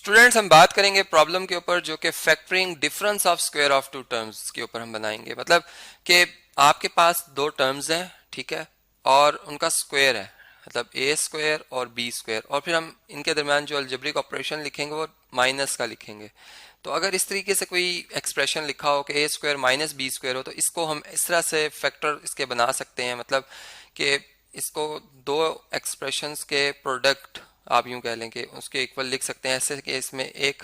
Students हम बात करेंगे प्रॉब्लम के ऊपर जो कि factoring difference of square of two terms के ऊपर हम बनाएंगे। मतलब कि आपके पास दो टर्म्स हैं, ठीक है, और उनका स्क्वायर है, मतलब ए स्क्वायर और बी स्क्वायर, और फिर हम इनके दरमियान जो अलजेब्रिक ऑपरेशन लिखेंगे वो माइनस का लिखेंगे। तो अगर इस तरीके से कोई एक्सप्रेशन लिखा हो कि ए स्क्वायर माइनस बी स्क्वायर हो, तो इसको हम इस तरह से फैक्टर इसके बना सकते हैं। मतलब कि इसको दो एक्सप्रेशंस के प्रोडक्ट आप यूं कह लें कि उसके इक्वल लिख सकते हैं, ऐसे कि इसमें एक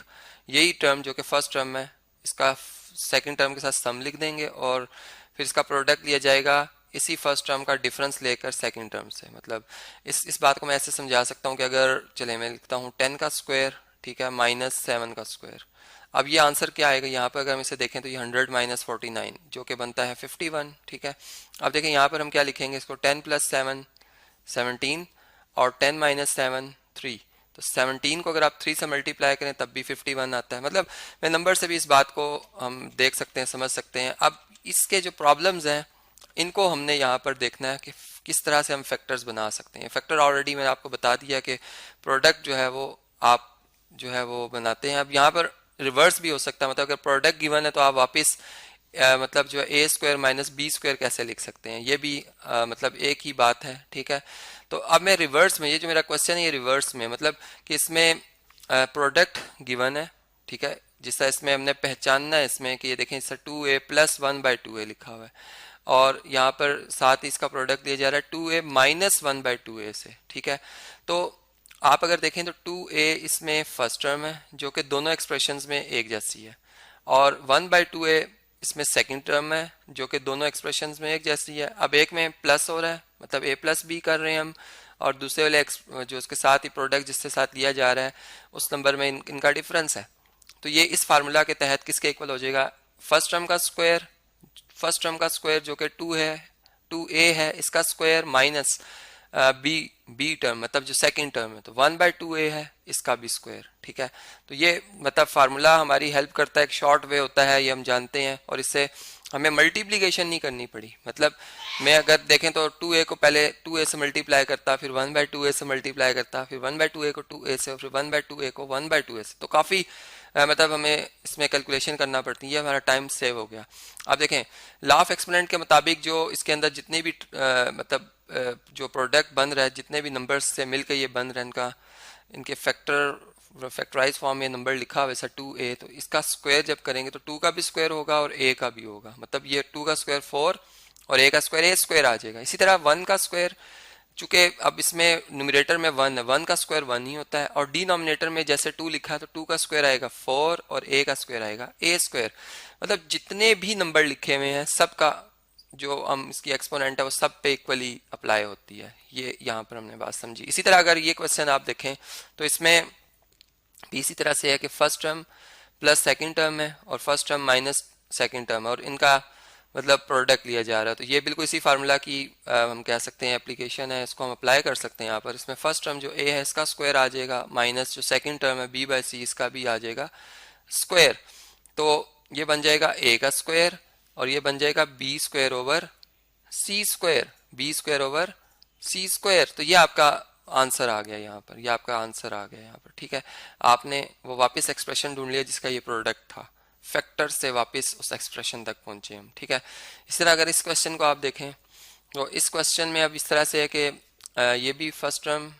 यही टर्म जो कि फर्स्ट टर्म है इसका सेकंड टर्म के साथ सम लिख देंगे और फिर इसका प्रोडक्ट लिया जाएगा इसी फर्स्ट टर्म का डिफरेंस लेकर सेकंड टर्म से। मतलब इस बात को मैं ऐसे समझा सकता हूँ कि अगर चले मैं लिखता हूँ 10 का स्क्वायर, ठीक है, माइनस 7 का स्क्वायर। अब ये आंसर क्या आएगा यहाँ पर, अगर हम इसे देखें तो ये 100 माइनस 49 जो कि बनता है 51, ठीक है। अब देखें यहाँ पर हम क्या लिखेंगे, इसको 10 प्लस 7 17 और 10 माइनस 7 3। तो 17 को अगर आप 3 से मल्टीप्लाई करें तब भी 51 आता है। मतलब मैं नंबर से भी इस बात को हम देख सकते हैं, समझ सकते हैं। अब इसके जो प्रॉब्लम्स हैं इनको हमने यहाँ पर देखना है कि किस तरह से हम फैक्टर्स बना सकते हैं। फैक्टर ऑलरेडी मैंने आपको बता दिया कि प्रोडक्ट जो है वो आप जो है वो बनाते हैं। अब यहाँ पर रिवर्स भी हो सकता है, मतलब अगर प्रोडक्ट गिवन है तो आप वापस मतलब जो है ए स्क्वायर माइनस बी स्क्वायर कैसे लिख सकते हैं, ये भी मतलब एक ही बात है, ठीक है। तो अब मैं रिवर्स में, ये जो मेरा क्वेश्चन है ये रिवर्स में, मतलब कि इसमें प्रोडक्ट गिवन है, ठीक है, जिसका इसमें हमने पहचानना है इसमें कि ये देखें इससे 2a प्लस 1/2a लिखा हुआ है और यहाँ पर साथ ही इसका प्रोडक्ट दिया जा रहा है 2a माइनस 1/2a से, ठीक है। तो आप अगर देखें तो 2a इसमें फर्स्ट टर्म है जो कि दोनों एक्सप्रेशंस में एक जैसी है, और 1/2a इसमें सेकंड टर्म है जो कि दोनों एक्सप्रेशंस में एक जैसी है। अब एक में प्लस हो रहा है, मतलब a प्लस बी कर रहे हैं हम, और दूसरे वाले जो उसके साथ ही प्रोडक्ट जिसके साथ लिया जा रहा है उस नंबर में इनका डिफरेंस है। तो ये इस फार्मूला के तहत किसके इक्वल हो जाएगा, फर्स्ट टर्म का स्क्वायर, फर्स्ट टर्म का स्क्वायर जो कि 2 है, 2a है, इसका स्क्वायर माइनस बी टर्म मतलब जो सेकंड टर्म है तो 1/2a है, इसका भी स्क्वायर, ठीक है। तो ये मतलब फार्मूला हमारी हेल्प करता है, एक शॉर्ट वे होता है, ये हम जानते हैं, और इससे हमें मल्टीप्लीकेशन नहीं करनी पड़ी। मतलब मैं अगर देखें तो 2a को पहले 2a से मल्टीप्लाई करता, फिर 1/2a से मल्टीप्लाई करता, फिर 1/2a को 2a से, और फिर 1/2a को 1/2a से, तो काफ़ी मतलब हमें इसमें कैलकुलेशन करना पड़ती है, हमारा टाइम सेव हो गया। अब देखें लॉ ऑफ एक्सपोनेंट के मुताबिक जो इसके अंदर जितने भी मतलब जो प्रोडक्ट बन रहा है, जितने भी नंबर्स से मिलकर ये बन रहा है, इनके फैक्टराइज फॉर्म में नंबर लिखा हुआ है 2a, तो इसका स्क्वायर जब करेंगे तो 2 का भी स्क्वायर होगा और a का भी होगा। मतलब ये 2 का स्क्वायर 4 और a का स्क्वायर a स्क्वायर आ जाएगा। इसी तरह 1 का स्क्वायर, चूंकि अब इसमें न्यूमरेटर में 1 है, 1 का स्क्वायर 1 ही होता है, और डिनोमिनेटर में जैसे 2 लिखा है तो 2 का स्क्वायर आएगा 4 और a का स्क्वायर आएगा a स्क्वायर। मतलब जितने भी नंबर लिखे हुए हैं सबका जो हम इसकी एक्सपोनेंट है वो सब पे इक्वली अप्लाई होती है। ये यहाँ पर हमने बात समझी। इसी तरह अगर ये क्वेश्चन आप देखें तो इसमें भी इसी तरह से है कि first term plus second term है और first term minus second term है और इनका मतलब प्रोडक्ट लिया जा रहा है। तो ये बिल्कुल इसी फार्मूला की हम कह सकते हैं एप्लीकेशन है, इसको हम अप्लाई कर सकते हैं यहाँ पर। इसमें फर्स्ट टर्म जो a है इसका स्क्वायर आ जाएगा, माइनस जो सेकंड टर्म है b/c इसका भी आ जाएगा स्क्वायर। तो ये बन जाएगा a का स्क्वायर और ये बन जाएगा b square over c square, b square over c square. तो ये आपका आंसर आ गया यहाँ पर, ये आपका आंसर आ गया यहाँ पर, ठीक है। आपने वो वापस एक्सप्रेशन ढूंढ लिया जिसका ये प्रोडक्ट था, फैक्टर से वापस उस एक्सप्रेशन तक पहुंचे हम, ठीक है। इस तरह अगर इस क्वेश्चन को आप देखें तो इस क्वेश्चन में अब इस तरह से है कि ये भी first term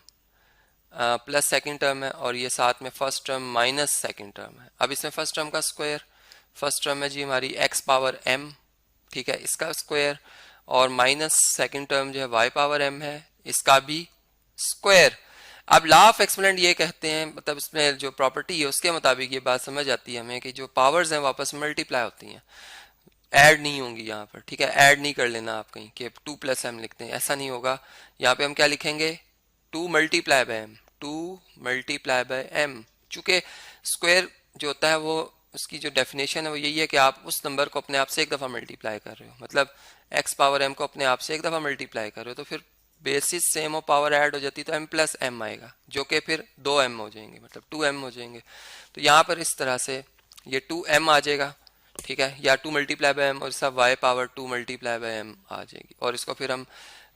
plus second term है और ये साथ में first term minus second term है। अब इसमें फर्स्ट टर्म का स्क्वायर, फर्स्ट टर्म है जी हमारी x पावर m, ठीक है, इसका स्क्वायर, और माइनस सेकंड टर्म जो है y पावर m है, इसका भी स्क्वायर। अब लॉ ऑफ एक्सपोनेंट ये कहते हैं, मतलब इसमें जो प्रॉपर्टी है उसके मुताबिक ये बात समझ आती है हमें कि जो पावर्स हैं वापस मल्टीप्लाई होती हैं, ऐड नहीं होंगी यहाँ पर, ठीक है। ऐड नहीं कर लेना आप कहीं कि 2 प्लस m लिखते हैं, ऐसा नहीं होगा। यहाँ पे हम क्या लिखेंगे 2 multiply by m, 2 multiply by m। चूंकि स्क्वायर जो होता है वो उसकी जो डेफिनेशन है वो यही है कि आप उस नंबर को अपने आप से एक दफ़ा मल्टीप्लाई कर रहे हो, मतलब x पावर m को अपने आप से एक दफ़ा मल्टीप्लाई कर रहे हो, तो फिर बेसिस सेम और पावर ऐड हो जाती है तो m प्लस m आएगा जो कि फिर 2m हो जाएंगे, मतलब 2m हो जाएंगे। तो यहाँ पर इस तरह से ये 2m आ जाएगा, ठीक है, या 2 मल्टीप्लाई बाय m और सब y power 2 multiply by m आ जाएगी, और इसको फिर हम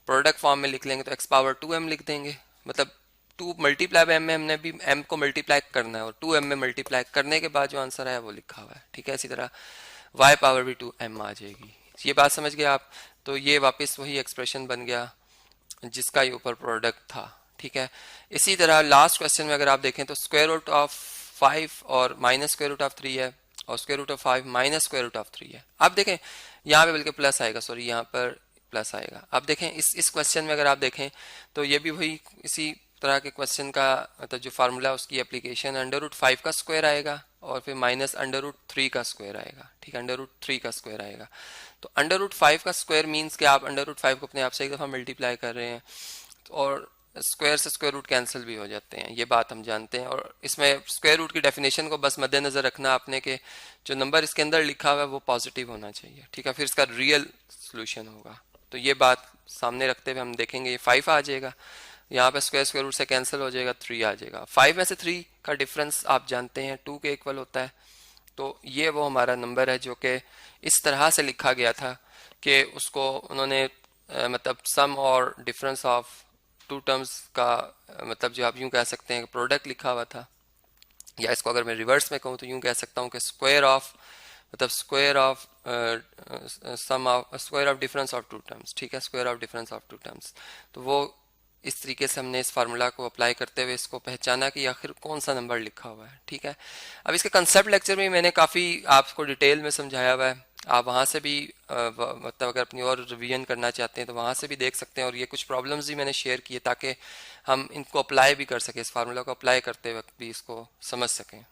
प्रोडक्ट फॉर्म में लिख लेंगे तो x पावर 2m लिख देंगे। मतलब 2 मल्टीप्लाई बाय m में हमने भी m को मल्टीप्लाई करना है और 2m में मल्टीप्लाई करने के बाद जो आंसर है वो लिखा हुआ है, ठीक है। इसी तरह y पावर भी 2m आ जाएगी। ये बात समझ गए आप? तो ये वापस वही एक्सप्रेशन बन गया जिसका ये ऊपर प्रोडक्ट था, ठीक है। इसी तरह लास्ट क्वेश्चन में अगर आप देखें तो स्क्वायर रूट ऑफ 5 और माइनस स्क्वायर रूट ऑफ 3 है और square root of 5 minus square root of 3 है। आप देखें यहाँ पे बल्कि प्लस आएगा, सॉरी यहाँ पर प्लस आएगा। अब देखें इस क्वेश्चन में अगर आप देखें तो ये भी वही इसी तरह के क्वेश्चन का मतलब जो फार्मूला उसकी एप्लीकेशन अंडर रूट 5 का स्क्वायर आएगा और फिर माइनस अंडर रूट 3 का स्क्वायर आएगा, ठीक है। अंडर रूट 3 का स्क्वायर आएगा तो अंडर रूट 5 का स्क्वायर मीन्स कि आप अंडर रूट 5 को अपने आप से एक दफ़ा मल्टीप्लाई कर रहे हैं और स्क्वायर से स्क्वायर रूट कैंसिल भी हो जाते हैं, ये बात हम जानते हैं। और इसमें स्क्वायर रूट की डेफिनेशन को बस मद्देनजर रखना आपने कि जो नंबर इसके अंदर लिखा हुआ है वो पॉजिटिव होना चाहिए, ठीक है, फिर इसका रियल सोल्यूशन होगा। तो ये बात सामने रखते हुए हम देखेंगे ये 5 आ जाएगा, यहाँ पे स्क्वायर स्क्वायर रूट से कैंसिल हो जाएगा, 3 आ जाएगा। 5 में से 3 का डिफरेंस आप जानते हैं 2 के इक्वल होता है। तो ये वो हमारा नंबर है जो कि इस तरह से लिखा गया था कि उसको उन्होंने मतलब सम और डिफरेंस ऑफ 2 टर्म्स का मतलब जो आप यूं कह सकते हैं प्रोडक्ट लिखा हुआ था, या इसको अगर मैं रिवर्स में कहूँ तो यूं कह सकता हूँ कि स्क्वायर ऑफ मतलब square of sum of square of difference of 2 terms, ठीक है, square of difference of 2 terms. तो वो इस तरीके से हमने इस फार्मूला को अप्लाई करते हुए इसको पहचाना कि आखिर कौन सा नंबर लिखा हुआ है, ठीक है। अब इसके कंसेप्ट लेक्चर में मैंने काफ़ी आपको डिटेल में समझाया हुआ है, आप वहाँ से भी मतलब अगर अपनी और रिवीजन करना चाहते हैं तो वहाँ से भी देख सकते हैं। और ये कुछ प्रॉब्लम्स भी मैंने शेयर किए ताकि हम इनको अप्लाई भी कर सकें, इस फार्मूला को अप्लाई करते वक्त भी इसको समझ सकें।